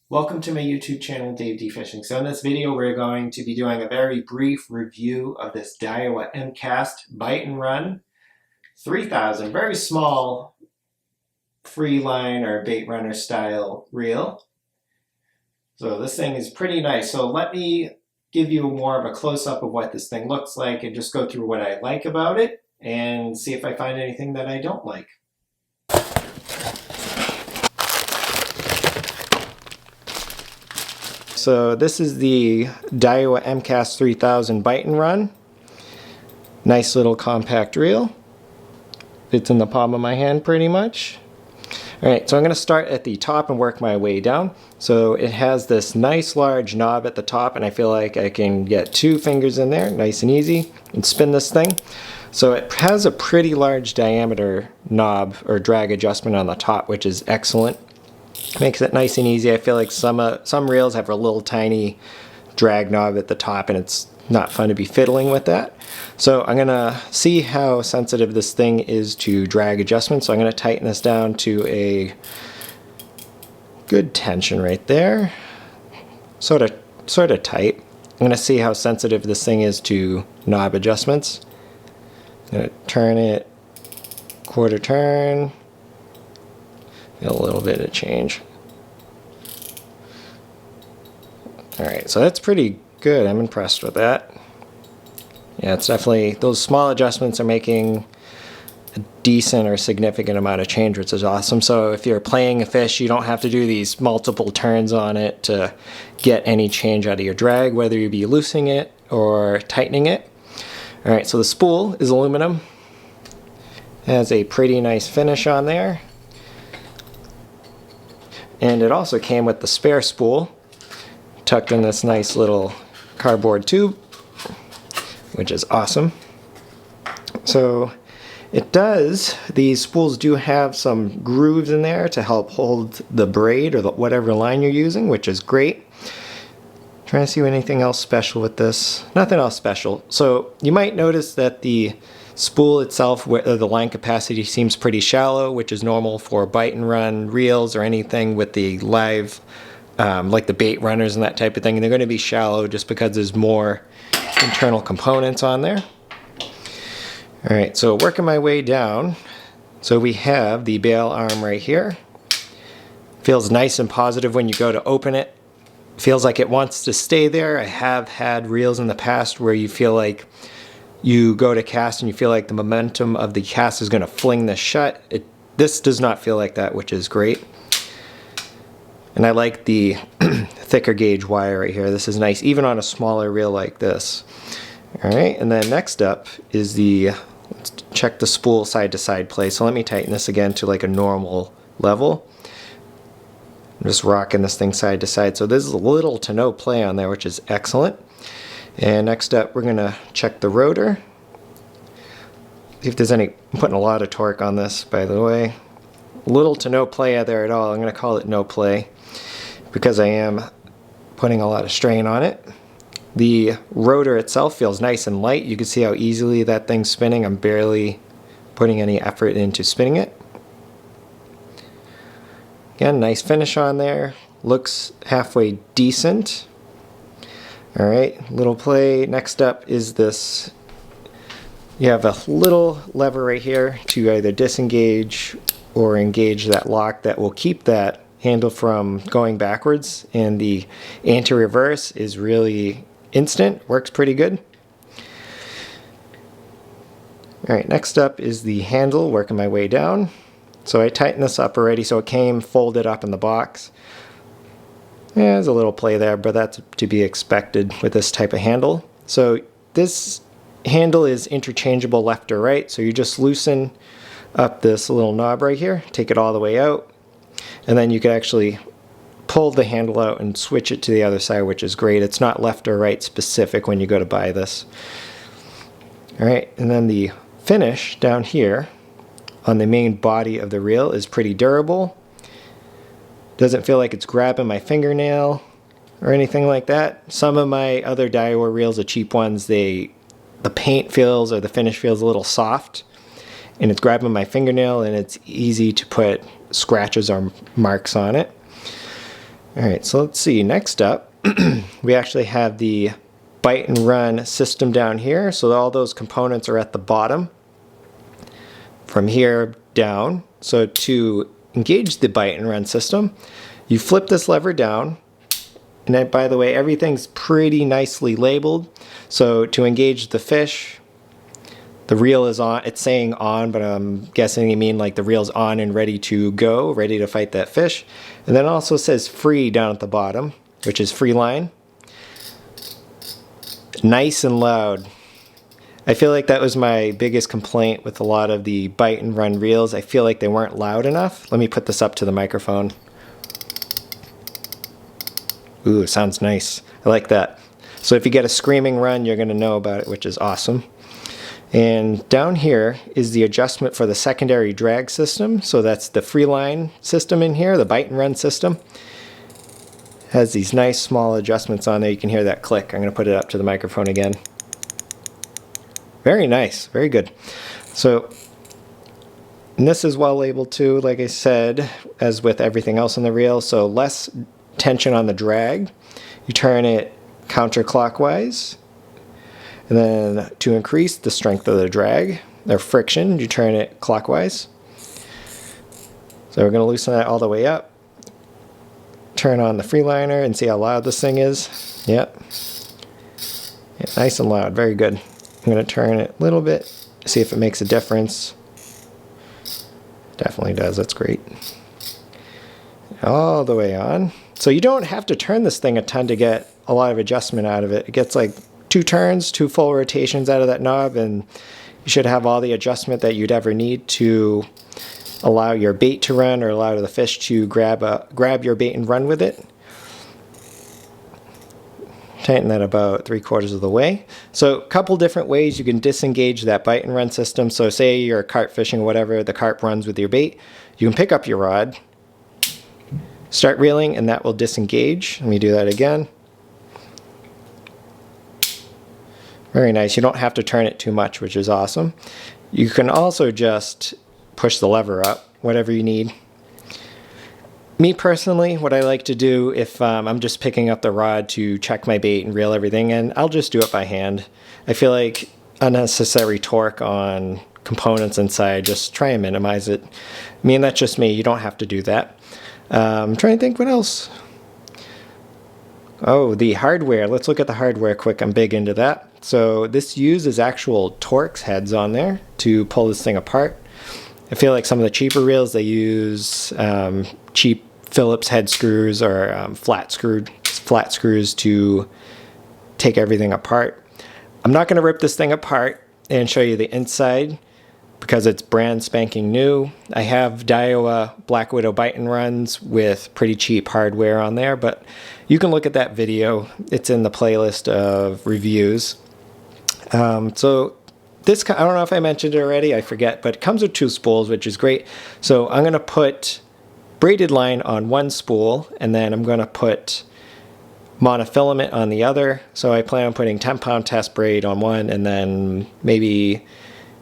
Welcome to my YouTube channel, Dave D Fishing. So in this video, we're going to be doing a very brief review of this Daiwa Emcast Bite and Run 3000, very small free line or Baitrunner style reel. So this thing is pretty nice. So let me give you more of a close-up of what this thing looks like and just go through what I like about it and see if I find anything that I don't like. So this is the Diawa Emcast 3000 Bite and Run. Nice little compact reel. Fits in the palm of my hand pretty much. Alright, so I'm going to start at the top and work my way down. So it has this nice large knob at the top, and I feel like I can get 2 fingers in there, nice and easy, and spin this thing. So it has a pretty large diameter knob or drag adjustment on the top, which is excellent. Makes it nice and easy. I feel like some reels have a little tiny drag knob at the top, and it's not fun to be fiddling with that. So I'm going to see how sensitive this thing is to drag adjustment. So I'm going to tighten this down to a good tension right there. Sort of tight. I'm going to see how sensitive this thing is to knob adjustments. I'm going to turn it, quarter turn. A little bit of change. Alright, so that's pretty good. I'm impressed with that. Yeah, it's definitely, those small adjustments are making a decent or significant amount of change, which is awesome. So if you're playing a fish, you don't have to do these multiple turns on it to get any change out of your drag, whether you be loosening it or tightening it. Alright, so the spool is aluminum. It has a pretty nice finish on there. And it also came with the spare spool tucked in this nice little cardboard tube, which is awesome. So these spools do have some grooves in there to help hold the braid or whatever line you're using, which is great. Trying to see anything else special with this. Nothing else special. So you might notice that the spool itself, the line capacity seems pretty shallow, which is normal for bite and run reels or anything with the live, like the bait runners and that type of thing. And they're going to be shallow just because there's more internal components on there. Alright, so working my way down. So we have the bail arm right here. Feels nice and positive when you go to open it. Feels like it wants to stay there. I have had reels in the past where you feel like you go to cast and you feel like the momentum of the cast is going to fling this shut. This does not feel like that, which is great. And I like the thicker gauge wire right here. This is nice, even on a smaller reel like this. Alright, and then next up is let's check the spool side to side play. So let me tighten this again to like a normal level. I'm just rocking this thing side to side. So there's little to no play on there, which is excellent. And next up, we're going to check the rotor. See if there's any, I'm putting a lot of torque on this, by the way. Little to no play there at all. I'm going to call it no play because I am putting a lot of strain on it. The rotor itself feels nice and light. You can see how easily that thing's spinning. I'm barely putting any effort into spinning it. Again, nice finish on there. Looks halfway decent. Alright, little play. Next up is this. You have a little lever right here to either disengage or engage that lock that will keep that handle from going backwards, and the anti-reverse is really instant, works pretty good. Alright, next up is the handle, working my way down. So I tightened this up already, so it came folded up in the box. Yeah, there's a little play there, but that's to be expected with this type of handle. So this handle is interchangeable left or right, so you just loosen up this little knob right here, take it all the way out, and then you can actually pull the handle out and switch it to the other side, which is great. It's not left or right specific when you go to buy this. Alright, and then the finish down here on the main body of the reel is pretty durable. Doesn't feel like it's grabbing my fingernail or anything like that. Some of my other Daiwa reels, the cheap ones, the paint feels or the finish feels a little soft, and it's grabbing my fingernail, and it's easy to put scratches or marks on it. All right, so let's see. Next up, we actually have the bite and run system down here. So all those components are at the bottom from here down. So to engage the bite and run system, you flip this lever down. And then, by the way, everything's pretty nicely labeled. So to engage the fish, the reel is on. It's saying on, but I'm guessing you mean like the reel's on and ready to go, ready to fight that fish. And then it also says free down at the bottom, which is free line. Nice and loud. I feel like that was my biggest complaint with a lot of the bite and run reels. I feel like they weren't loud enough. Let me put this up to the microphone. Ooh, it sounds nice. I like that. So if you get a screaming run, you're going to know about it, which is awesome. And down here is the adjustment for the secondary drag system. So that's the free line system in here, the bite and run system. Has these nice small adjustments on there. You can hear that click. I'm going to put it up to the microphone again. Very nice, very good. So, and this is well labeled too, like I said, as with everything else on the reel. So less tension on the drag. You turn it counterclockwise. And then to increase the strength of the drag, or friction, you turn it clockwise. So we're going to loosen that all the way up. Turn on the freeliner and see how loud this thing is. Yep. Yeah, nice and loud, very good. I'm going to turn it a little bit, see if it makes a difference. Definitely does, that's great. All the way on. So you don't have to turn this thing a ton to get a lot of adjustment out of it. It gets like 2 turns, 2 full rotations out of that knob, and you should have all the adjustment that you'd ever need to allow your bait to run or allow the fish to grab your bait and run with it. Tighten that about 3/4 of the way. So a couple different ways you can disengage that bite and run system. So say you're carp fishing or whatever, the carp runs with your bait. You can pick up your rod, start reeling, and that will disengage. Let me do that again. Very nice. You don't have to turn it too much, which is awesome. You can also just push the lever up, whatever you need. Me personally, what I like to do if I'm just picking up the rod to check my bait and reel everything, and I'll just do it by hand. I feel like unnecessary torque on components inside, just try and minimize it. I mean, that's just me. You don't have to do that. I'm trying to think what else. Oh, the hardware. Let's look at the hardware quick. I'm big into that. So this uses actual Torx heads on there to pull this thing apart. I feel like some of the cheaper reels, they use cheap Phillips head screws or flat screws to take everything apart. I'm not going to rip this thing apart and show you the inside because it's brand spanking new. I have Daiwa Black Widow bite and runs with pretty cheap hardware on there, but you can look at that video. It's in the playlist of reviews. So this, I don't know if I mentioned it already, I forget, but it comes with 2 spools, which is great. So I'm going to put braided line on one spool, and then I'm going to put monofilament on the other. So I plan on putting 10-pound test braid on one, and then maybe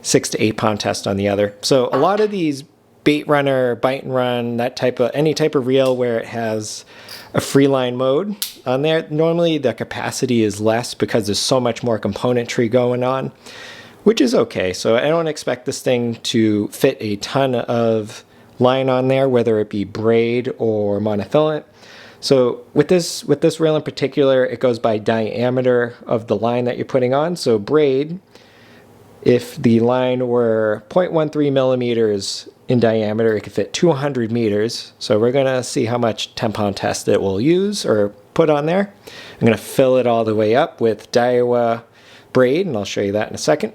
6 to 8 pound test on the other. So a lot of these Baitrunner, bite and run, that type of, any type of reel where it has a free line mode on there, normally the capacity is less because there's so much more componentry going on, which is okay. So I don't expect this thing to fit a ton of line on there, whether it be braid or monofilament. So with this reel in particular, it goes by diameter of the line that you're putting on. So braid, if the line were 0.13 millimeters in diameter, it could fit 200 meters. So we're going to see how much 10-pound test it will use or put on there. I'm going to fill it all the way up with Daiwa braid, and I'll show you that in a second.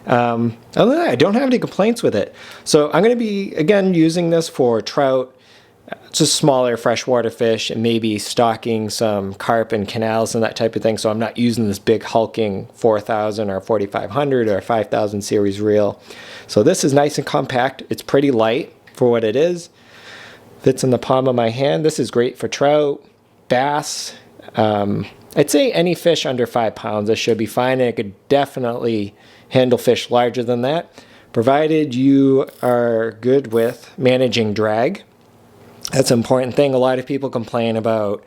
Other than that, I don't have any complaints with it. So I'm going to be, again, using this for trout, just smaller freshwater fish, and maybe stocking some carp and canals and that type of thing. So I'm not using this big hulking 4000 or 4500 or 5000 series reel. So this is nice and compact. It's pretty light for what it is. Fits in the palm of my hand. This is great for trout, bass. I'd say any fish under 5 pounds, this should be fine. And it could definitely handle fish larger than that, provided you are good with managing drag. That's an important thing. A lot of people complain about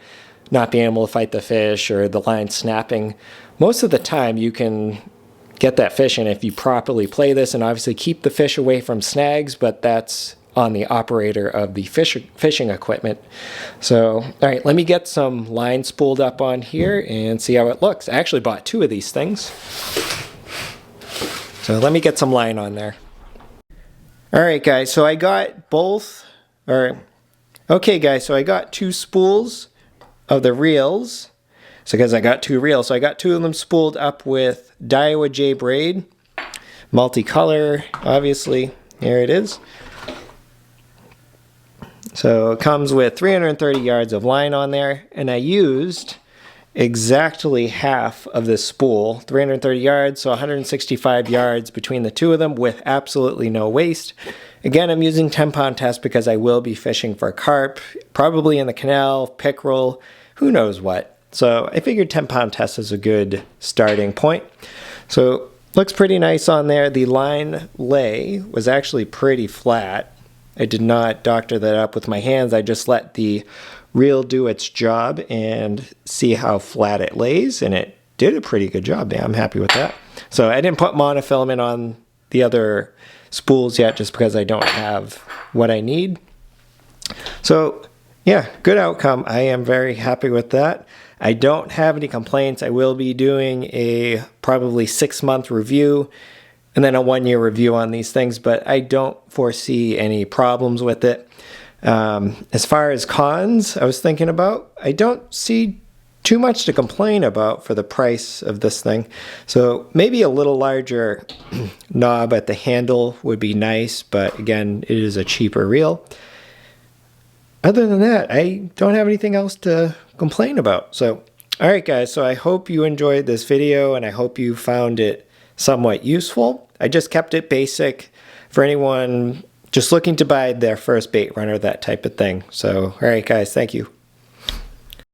not being able to fight the fish or the line snapping. Most of the time you can get that fish in if you properly play this, and obviously keep the fish away from snags, but that's on the operator of the fishing equipment. So, all right, let me get some line spooled up on here and see how it looks. I actually bought 2 of these things. So let me get some line on there. All right, guys, so I got okay, guys, so I got 2 spools of the reels. So because I got 2 reels, so I got 2 of them spooled up with Daiwa J braid, multicolor, obviously. Here it is. So it comes with 330 yards of line on there, and I used exactly half of this spool, 330 yards, so 165 yards between the 2 of them with absolutely no waste. Again, I'm using 10-pound test because I will be fishing for carp, probably in the canal, pickerel, who knows what. So I figured 10-pound test is a good starting point. So looks pretty nice on there. The line lay was actually pretty flat. I did not doctor that up with my hands. I just let the reel do its job and see how flat it lays, and it did a pretty good job. Yeah, I'm happy with that. So I didn't put monofilament on the other spools yet just because I don't have what I need. So yeah, good outcome. I am very happy with that. I don't have any complaints. I will be doing a probably 6-month review and then a 1-year review on these things, but I don't foresee any problems with it. As far as cons, I was thinking about, I don't see too much to complain about for the price of this thing. So maybe a little larger knob at the handle would be nice, but again, it is a cheaper reel. Other than that, I don't have anything else to complain about. So, all right, guys, so I hope you enjoyed this video, and I hope you found it somewhat useful. I just kept it basic for anyone just looking to buy their first Baitrunner, that type of thing. So, all right, guys, thank you.